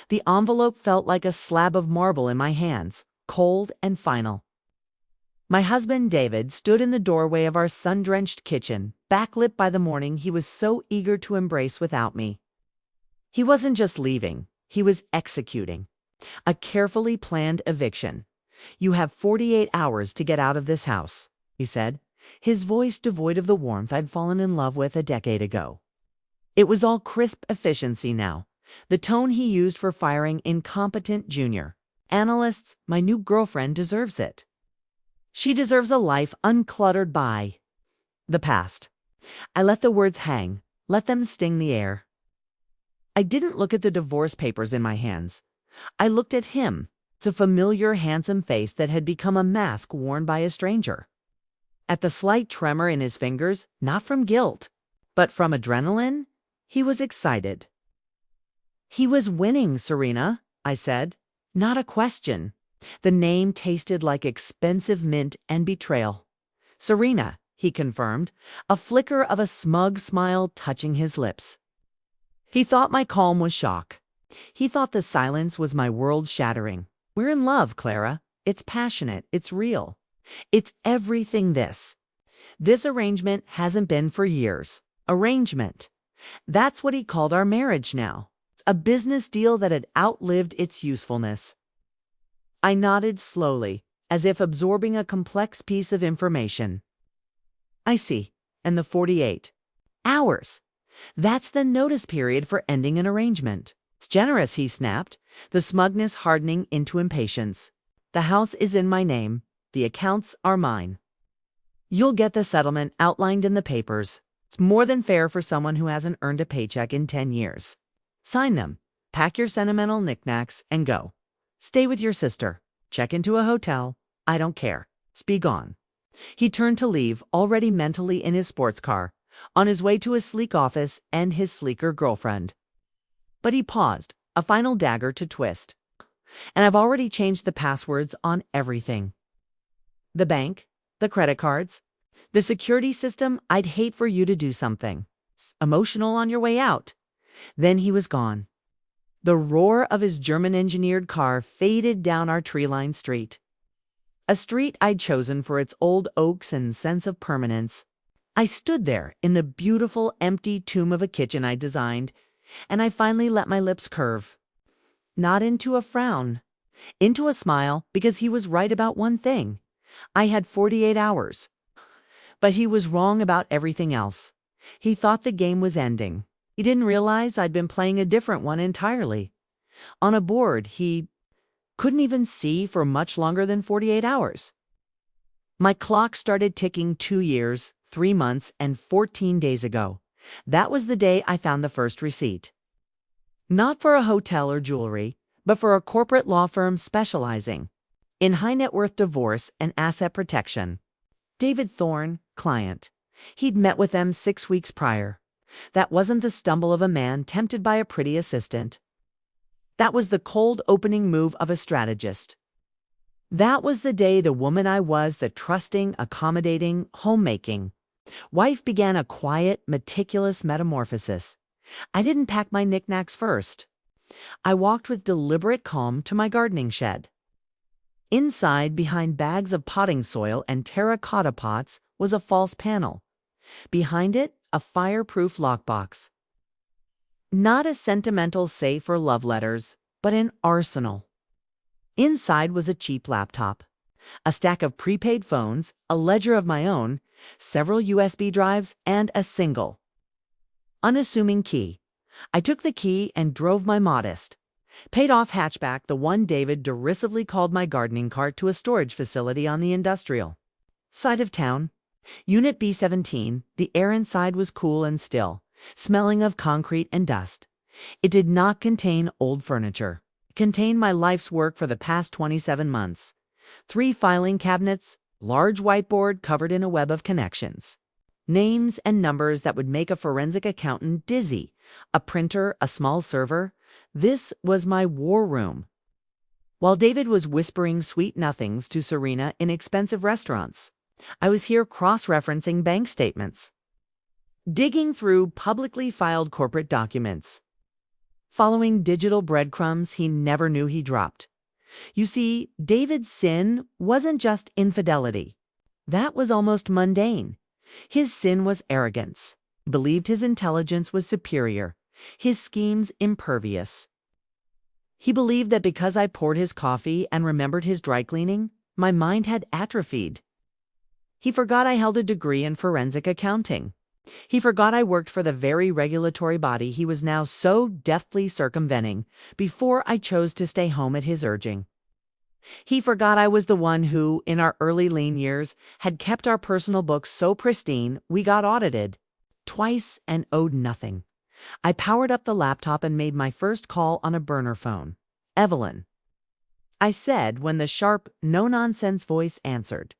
The envelope felt like a slab of marble in my hands, cold and final. My husband, David, stood in the doorway of our sun-drenched kitchen, backlit by the morning he was so eager to embrace without me. He wasn't just leaving, he was executing. A carefully planned eviction. "You have 48 hours to get out of this house," he said, his voice devoid of the warmth I'd fallen in love with a decade ago. It was all crisp efficiency now, the tone he used for firing incompetent junior analysts. My new girlfriend deserves it. She deserves a life uncluttered by the past. I let the words hang, let them sting the air. I didn't look at the divorce papers in my hands. I looked at him, the familiar handsome face that had become a mask worn by a stranger. At the slight tremor in his fingers, not from guilt, but from adrenaline, he was excited. "He was winning, Serena," I said. Not a question. The name tasted like expensive mint and betrayal. "Serena," he confirmed, a flicker of a smug smile touching his lips. He thought my calm was shock. He thought the silence was my world shattering. "We're in love, Clara. It's passionate. It's real. It's everything this. This arrangement hasn't been for years. Arrangement. That's what he called our marriage now. A business deal that had outlived its usefulness." I nodded slowly, as if absorbing a complex piece of information. "I see. And the 48 hours. That's the notice period for ending an arrangement." "It's generous," he snapped, the smugness hardening into impatience. "The house is in my name. The accounts are mine. You'll get the settlement outlined in the papers. It's more than fair for someone who hasn't earned a paycheck in 10 years. Sign them, pack your sentimental knickknacks, and go. Stay with your sister. Check into a hotel. I don't care. Be gone." He turned to leave, already mentally in his sports car, on his way to his sleek office and his sleeker girlfriend. But he paused, a final dagger to twist. "And I've already changed the passwords on everything. The bank, the credit cards, the security system. I'd hate for you to do something emotional on your way out." Then he was gone. The roar of his German-engineered car faded down our tree-lined street. A street I'd chosen for its old oaks and sense of permanence. I stood there in the beautiful, empty tomb of a kitchen I'd designed, and I finally let my lips curve. Not into a frown, into a smile, because he was right about one thing. I had 48 hours. But he was wrong about everything else. He thought the game was ending. He didn't realize I'd been playing a different one entirely. On a board he couldn't even see for much longer than 48 hours. My clock started ticking 2 years, 3 months, and 14 days ago. That was the day I found the first receipt. Not for a hotel or jewelry, but for a corporate law firm specializing in high net worth divorce and asset protection. David Thorne, client. He'd met with them 6 weeks prior. That wasn't the stumble of a man tempted by a pretty assistant. That was the cold opening move of a strategist. That was the day the woman I was, the trusting, accommodating, homemaking wife, began a quiet, meticulous metamorphosis. I didn't pack my knickknacks first. I walked with deliberate calm to my gardening shed. Inside, behind bags of potting soil and terracotta pots, was a false panel. Behind it, a fireproof lockbox. Not a sentimental safe for love letters, but an arsenal. Inside was a cheap laptop, a stack of prepaid phones, a ledger of my own, several USB drives, and a single, unassuming key. I took the key and drove my modest, paid-off hatchback, the one David derisively called my gardening cart, to a storage facility on the industrial side of town. Unit B17, the air inside was cool and still, smelling of concrete and dust. It did not contain old furniture. It contained my life's work for the past 27 months. 3 filing cabinets, large whiteboard covered in a web of connections. Names and numbers that would make a forensic accountant dizzy. A printer, a small server. This was my war room. While David was whispering sweet nothings to Serena in expensive restaurants, I was here cross-referencing bank statements, digging through publicly filed corporate documents, following digital breadcrumbs he never knew he dropped. You see, David's sin wasn't just infidelity. That was almost mundane. His sin was arrogance. He believed his intelligence was superior, his schemes impervious. He believed that because I poured his coffee and remembered his dry cleaning, my mind had atrophied. He forgot I held a degree in forensic accounting. He forgot I worked for the very regulatory body he was now so deftly circumventing before I chose to stay home at his urging. He forgot I was the one who, in our early lean years, had kept our personal books so pristine we got audited twice and owed nothing. I powered up the laptop and made my first call on a burner phone. "Evelyn," I said when the sharp, no-nonsense voice answered.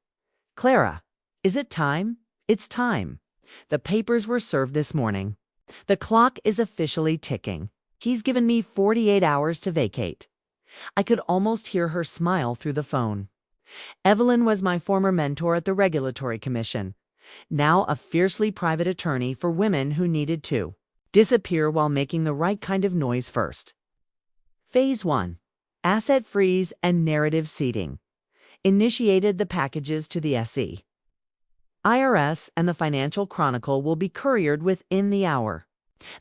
"Clara, is it time?" "It's time. The papers were served this morning. The clock is officially ticking. He's given me 48 hours to vacate." I could almost hear her smile through the phone. Evelyn was my former mentor at the Regulatory Commission, now a fiercely private attorney for women who needed to disappear while making the right kind of noise first. Phase 1. Asset freeze and narrative seeding. Initiated the packages to the SE. IRS and the Financial Chronicle will be couriered within the hour.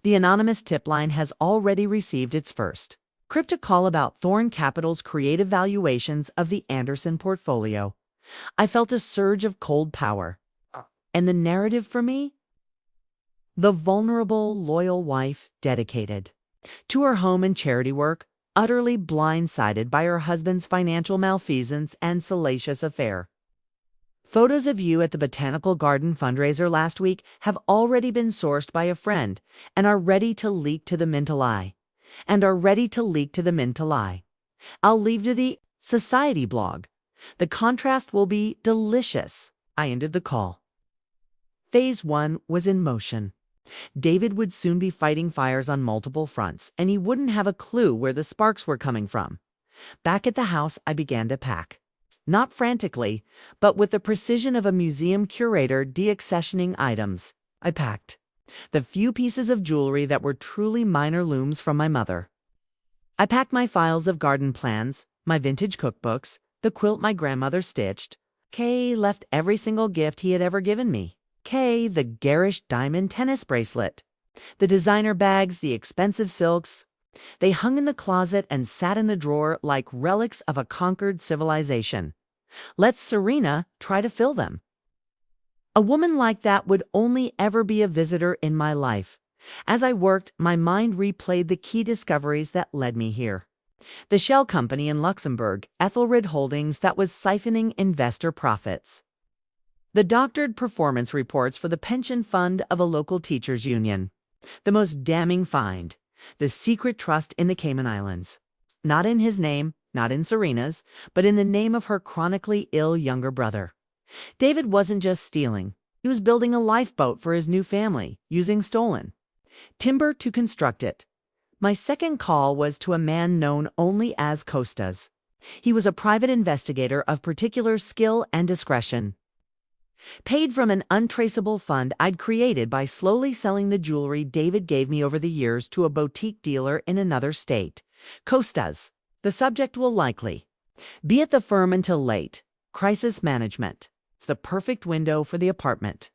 The anonymous tip line has already received its first crypto call about Thorn Capital's creative valuations of the Anderson portfolio. I felt a surge of cold power. And the narrative for me? The vulnerable, loyal wife, dedicated to her home and charity work, utterly blindsided by her husband's financial malfeasance and salacious affair. Photos of you at the Botanical Garden fundraiser last week have already been sourced by a friend and are ready to leak to the Mintalai. I'll leave to the Society blog. The contrast will be delicious. I ended the call. Phase 1 was in motion. David would soon be fighting fires on multiple fronts, and he wouldn't have a clue where the sparks were coming from. Back at the house, I began to pack. Not frantically, but with the precision of a museum curator deaccessioning items. I packed the few pieces of jewelry that were truly minor looms from my mother. I packed my files of garden plans, my vintage cookbooks, the quilt my grandmother stitched. Kay left every single gift he had ever given me. Kay, the garish diamond tennis bracelet, the designer bags, the expensive silks. They hung in the closet and sat in the drawer like relics of a conquered civilization. Let Serena try to fill them. A woman like that would only ever be a visitor in my life. As I worked, my mind replayed the key discoveries that led me here. The shell company in Luxembourg, Ethelred Holdings, that was siphoning investor profits. The doctored performance reports for the pension fund of a local teachers' union. The most damning find, the secret trust in the Cayman Islands. Not in his name, not in Serena's, but in the name of her chronically ill younger brother. David wasn't just stealing. He was building a lifeboat for his new family, using stolen timber to construct it. My second call was to a man known only as Costas. He was a private investigator of particular skill and discretion. Paid from an untraceable fund I'd created by slowly selling the jewelry David gave me over the years to a boutique dealer in another state. Costas. The subject will likely be at the firm until late. Crisis management. It's the perfect window for the apartment.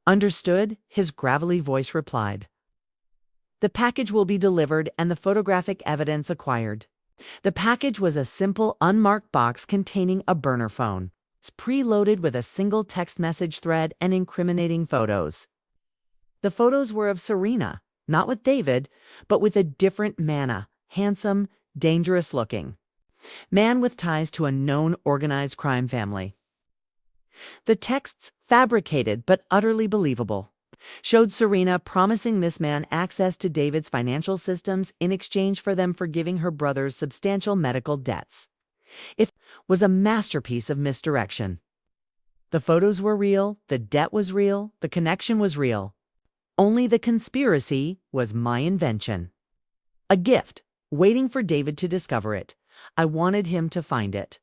Understood, his gravelly voice replied. The package will be delivered and the photographic evidence acquired. The package was a simple, unmarked box containing a burner phone. It's preloaded with a single text message thread and incriminating photos. The photos were of Serena, not with David, but with a different Manna, handsome, dangerous looking man with ties to a known organized crime family. The texts, fabricated but utterly believable, showed Serena promising this man access to David's financial systems in exchange for them forgiving her brother's substantial medical debts. It was a masterpiece of misdirection. The photos were real, the debt was real, the connection was real. Only the conspiracy was my invention. A gift, waiting for David to discover it. I wanted him to find it.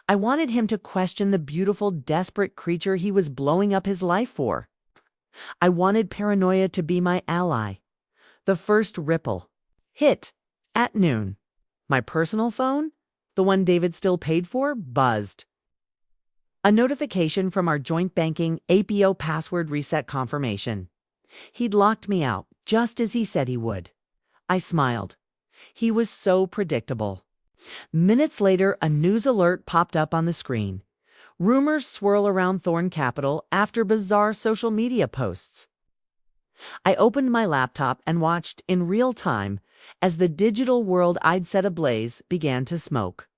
I wanted him to question the beautiful, desperate creature he was blowing up his life for. I wanted paranoia to be my ally. The first ripple hit at noon. My personal phone, the one David still paid for, buzzed. A notification from our joint banking APO password reset confirmation. He'd locked me out, just as he said he would. I smiled. He was so predictable. Minutes later, a news alert popped up on the screen. Rumors swirl around Thorn Capital after bizarre social media posts. I opened my laptop and watched in real time as the digital world I'd set ablaze began to smoke.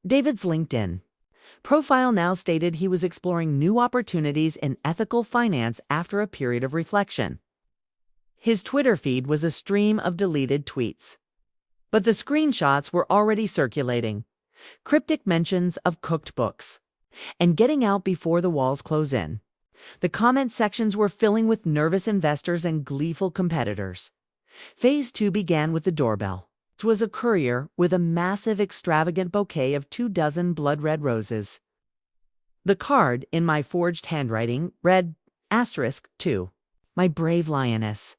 David's LinkedIn profile now stated he was exploring new opportunities in ethical finance after a period of reflection. His Twitter feed was a stream of deleted tweets. But the screenshots were already circulating. Cryptic mentions of cooked books and getting out before the walls close in. The comment sections were filling with nervous investors and gleeful competitors. Phase 2 began with the doorbell. It was a courier with a massive, extravagant bouquet of 24 blood-red roses. The card, in my forged handwriting, read, *2, my brave lioness.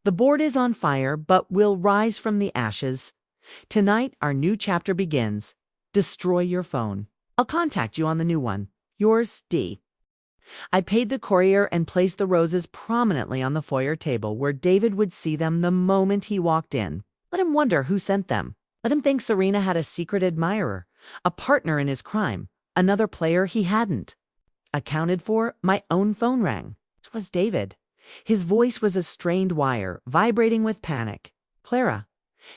The board is on fire, but will rise from the ashes. Tonight, our new chapter begins. Destroy your phone. I'll contact you on the new one. Yours, D. I paid the courier and placed the roses prominently on the foyer table where David would see them the moment he walked in. Let him wonder who sent them. Let him think Serena had a secret admirer, a partner in his crime, another player he hadn't. Accounted for, my own phone rang. It was David. His voice was a strained wire, vibrating with panic. Clara,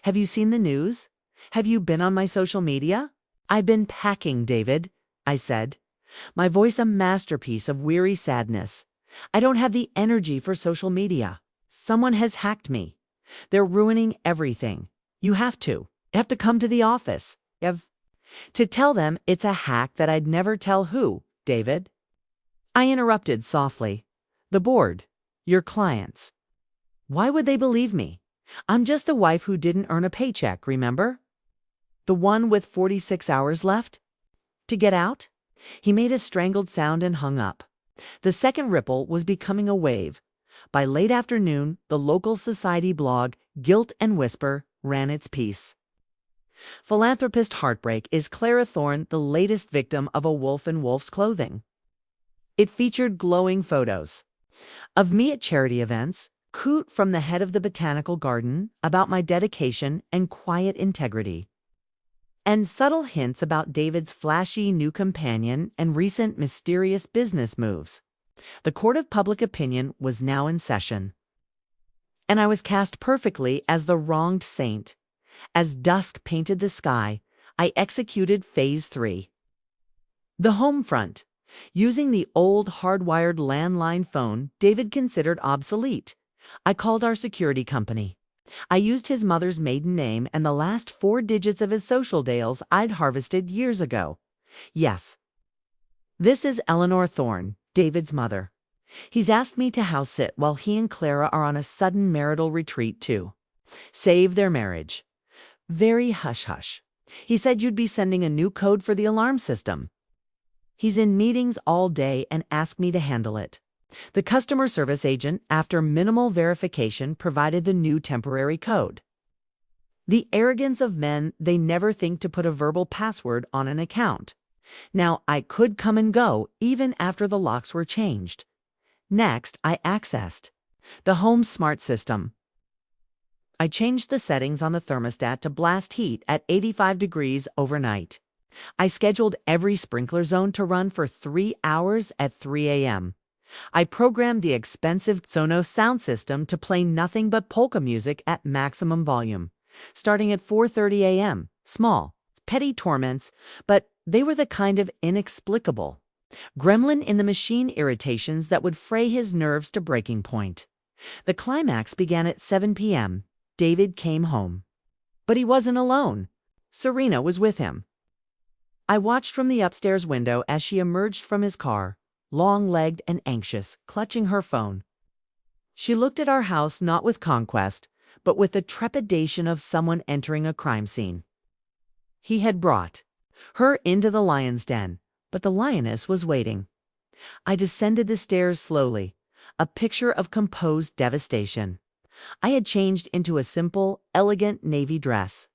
have you seen the news? Have you been on my social media? I've been packing, David, I said, my voice a masterpiece of weary sadness. I don't have the energy for social media. Someone has hacked me. They're ruining everything. You have to. You have to come to the office. You have to tell them it's a hack that I'd never tell who, David. I interrupted softly. The board. Your clients. Why would they believe me? I'm just the wife who didn't earn a paycheck, remember? The one with 46 hours left? To get out? He made a strangled sound and hung up. The second ripple was becoming a wave. By late afternoon, the local society blog, Guilt and Whisper, ran its piece. Philanthropist heartbreak. Is Clara Thorne the latest victim of a wolf in wolf's clothing? It featured glowing photos of me at charity events, coot from the head of the botanical garden about my dedication and quiet integrity, and subtle hints about David's flashy new companion and recent mysterious business moves. The court of public opinion was now in session, and I was cast perfectly as the wronged saint. As dusk painted the sky, I executed Phase 3. The home front. Using the old hardwired landline phone David considered obsolete, I called our security company. I used his mother's maiden name and the last 4 digits of his social dials I'd harvested years ago. Yes, this is Eleanor Thorne, David's mother. He's asked me to house sit while he and Clara are on a sudden marital retreat to save their marriage. Very hush-hush. He said you'd be sending a new code for the alarm system. He's in meetings all day and asked me to handle it. The customer service agent, after minimal verification, provided the new temporary code. The arrogance of men, they never think to put a verbal password on an account. Now, I could come and go even after the locks were changed. Next, I accessed the home smart system. I changed the settings on the thermostat to blast heat at 85 degrees overnight. I scheduled every sprinkler zone to run for 3 hours at 3 a.m. I programmed the expensive Sonos sound system to play nothing but polka music at maximum volume, starting at 4:30 a.m. Small, petty torments, but they were the kind of inexplicable gremlin in the machine irritations that would fray his nerves to breaking point. The climax began at 7 p.m. David came home. But he wasn't alone. Serena was with him. I watched from the upstairs window as she emerged from his car, long-legged and anxious, clutching her phone. She looked at our house not with conquest, but with the trepidation of someone entering a crime scene. He had brought her into the lion's den, but the lioness was waiting. I descended the stairs slowly, a picture of composed devastation. I had changed into a simple, elegant navy dress.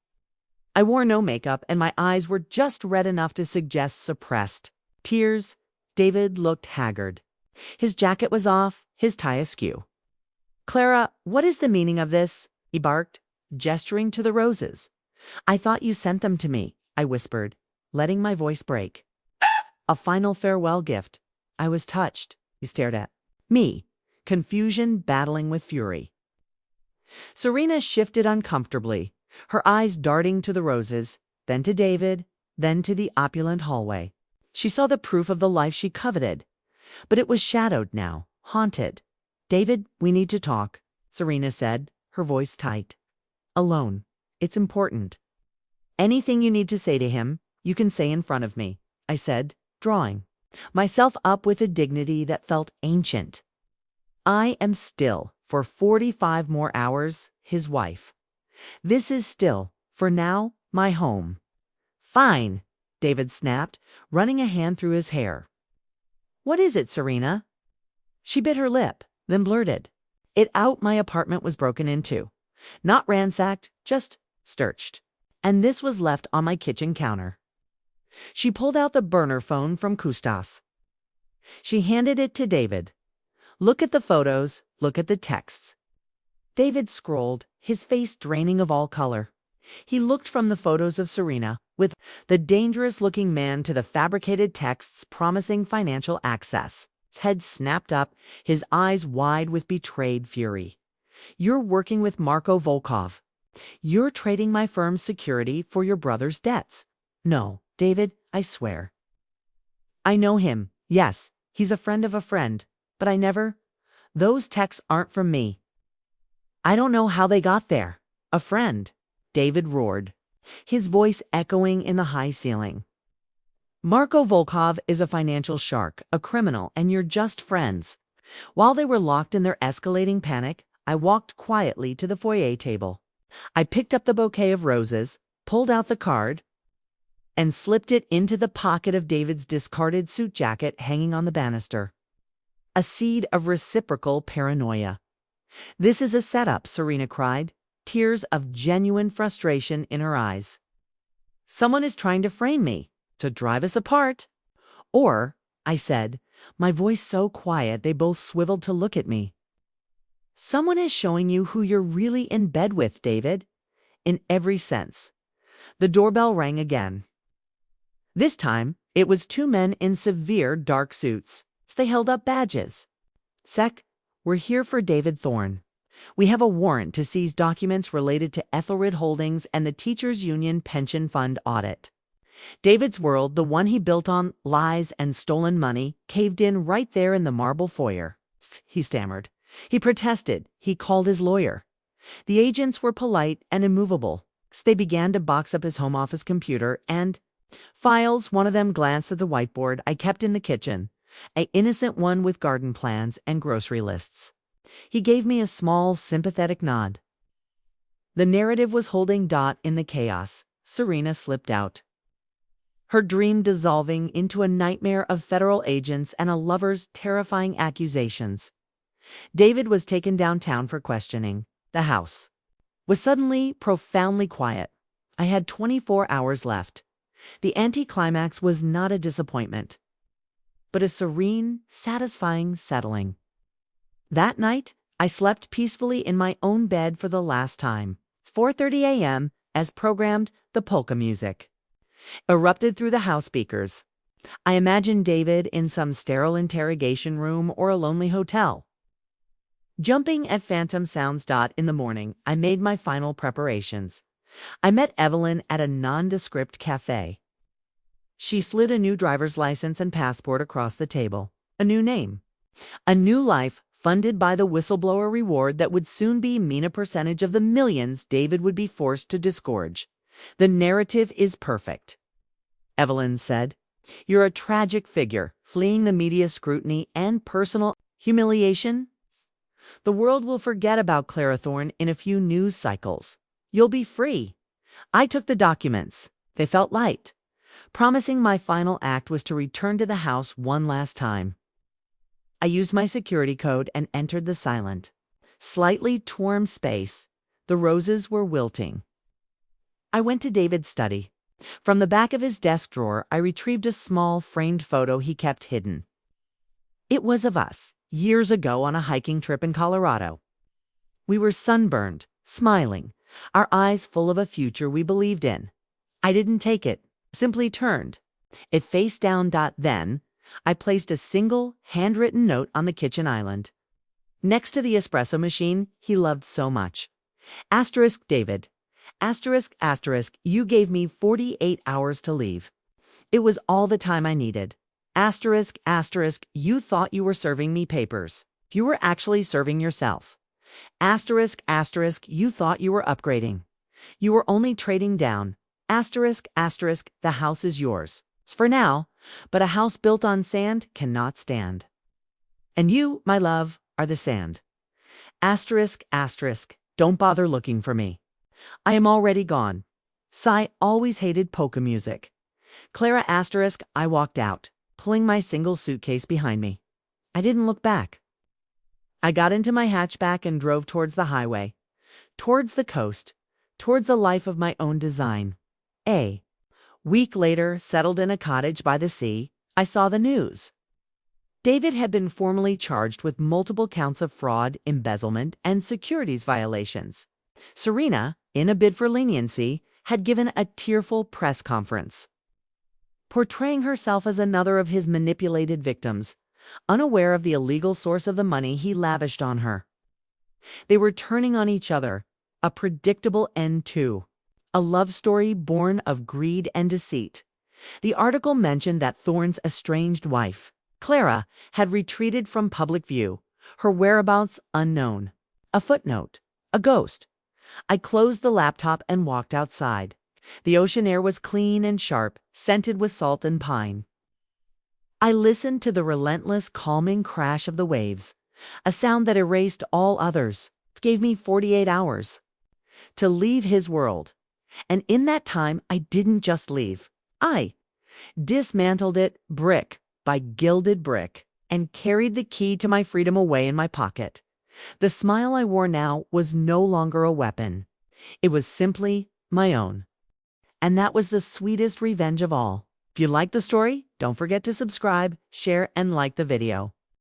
I wore no makeup, and my eyes were just red enough to suggest suppressed tears. David looked haggard. His jacket was off, his tie askew. "Clara, what is the meaning of this?" he barked, gesturing to the roses. "I thought you sent them to me," I whispered, letting my voice break. "A final farewell gift." I was touched. He stared at me, confusion battling with fury. Serena shifted uncomfortably, her eyes darting to the roses, then to David, then to the opulent hallway. She saw the proof of the life she coveted, but it was shadowed now, haunted. "David, we need to talk," Serena said, her voice tight. "Alone. It's important." "Anything you need to say to him, you can say in front of me," I said, drawing myself up with a dignity that felt ancient. "I am still, for 45 more hours, his wife. This is still, for now, my home." "Fine," David snapped, running a hand through his hair. "What is it, Serena?" She bit her lip, then blurted it out. "My apartment was broken into. Not ransacked, just searched. And this was left on my kitchen counter." She pulled out the burner phone from Custas. She handed it to David. "Look at the photos, look at the texts." David scrolled, his face draining of all color. He looked from the photos of Serena, with the dangerous-looking man, to the fabricated texts promising financial access. His head snapped up, his eyes wide with betrayed fury. "You're working with Marko Volkov. You're trading my firm's security for your brother's debts." "No, David, I swear." "I know him. Yes, he's a friend of a friend. But I never. Those texts aren't from me." "I don't know how they got there." "A friend," David roared, his voice echoing in the high ceiling. "Marko Volkov is a financial shark, a criminal, and you're just friends." While they were locked in their escalating panic, I walked quietly to the foyer table. I picked up the bouquet of roses, pulled out the card, and slipped it into the pocket of David's discarded suit jacket hanging on the banister. A seed of reciprocal paranoia. "This is a setup," Serena cried, tears of genuine frustration in her eyes. "Someone is trying to frame me, to drive us apart." "Or," I said, my voice so quiet they both swiveled to look at me, "someone is showing you who you're really in bed with, David. In every sense." The doorbell rang again. This time, it was two men in severe dark suits. They held up badges. "Sec, we're here for David Thorne. We have a warrant to seize documents related to Ethelred Holdings and the Teachers Union Pension Fund audit." David's world, the one he built on lies and stolen money, caved in right there in the marble foyer. He stammered. He protested. He called his lawyer. The agents were polite and immovable. They began to box up his home office computer and files. One of them glanced at the whiteboard I kept in the kitchen, an innocent one with garden plans and grocery lists. He gave me a small, sympathetic nod. The narrative was holding dot in the chaos. Serena slipped out, her dream dissolving into a nightmare of federal agents and a lover's terrifying accusations. David was taken downtown for questioning. The house was suddenly profoundly quiet. I had 24 hours left. The anticlimax was not a disappointment, but a serene, satisfying settling. That night, I slept peacefully in my own bed for the last time. 4:30 a.m., as programmed, the polka music erupted through the house speakers. I imagined David in some sterile interrogation room or a lonely hotel, jumping at phantom sounds. In the morning, I made my final preparations. I met Evelyn at a nondescript cafe. She slid a new driver's license and passport across the table. A new name. A new life funded by the whistleblower reward that would soon be a percentage of the millions David would be forced to disgorge. "The narrative is perfect," Evelyn said. "You're a tragic figure, fleeing the media scrutiny and personal humiliation. The world will forget about Clara Thorne in a few news cycles. You'll be free." I took the documents. They felt light, promising my final act was to return to the house one last time. I used my security code and entered the silent, slightly torn space. The roses were wilting. I went to David's study. From the back of his desk drawer, I retrieved a small framed photo he kept hidden. It was of us, years ago on a hiking trip in Colorado. We were sunburned, smiling, our eyes full of a future we believed in. I didn't take it, simply turned. It face down. Then, I placed a single, handwritten note on the kitchen island, next to the espresso machine he loved so much. Asterisk David. Asterisk, asterisk, you gave me 48 hours to leave. It was all the time I needed. Asterisk, asterisk, you thought you were serving me papers. You were actually serving yourself. Asterisk, asterisk, you thought you were upgrading. You were only trading down. Asterisk, asterisk, the house is yours. For now, but a house built on sand cannot stand. And you, my love, are the sand. Asterisk, asterisk, don't bother looking for me. I am already gone. Cy always hated polka music. Clara asterisk, I walked out, pulling my single suitcase behind me. I didn't look back. I got into my hatchback and drove towards the highway, towards the coast, towards a life of my own design. A week later, settled in a cottage by the sea, I saw the news. David had been formally charged with multiple counts of fraud, embezzlement, and securities violations. Serena, in a bid for leniency, had given a tearful press conference, portraying herself as another of his manipulated victims, unaware of the illegal source of the money he lavished on her. They were turning on each other, a predictable end too, a love story born of greed and deceit. The article mentioned that Thorne's estranged wife, Clara, had retreated from public view, her whereabouts unknown. A footnote, a ghost. I closed the laptop and walked outside. The ocean air was clean and sharp, scented with salt and pine. I listened to the relentless, calming crash of the waves, a sound that erased all others. It gave me 48 hours to leave his world. And in that time, I didn't just leave. I dismantled it brick by gilded brick and carried the key to my freedom away in my pocket. The smile I wore now was no longer a weapon. It was simply my own. And that was the sweetest revenge of all. If you liked the story, don't forget to subscribe, share, and like the video.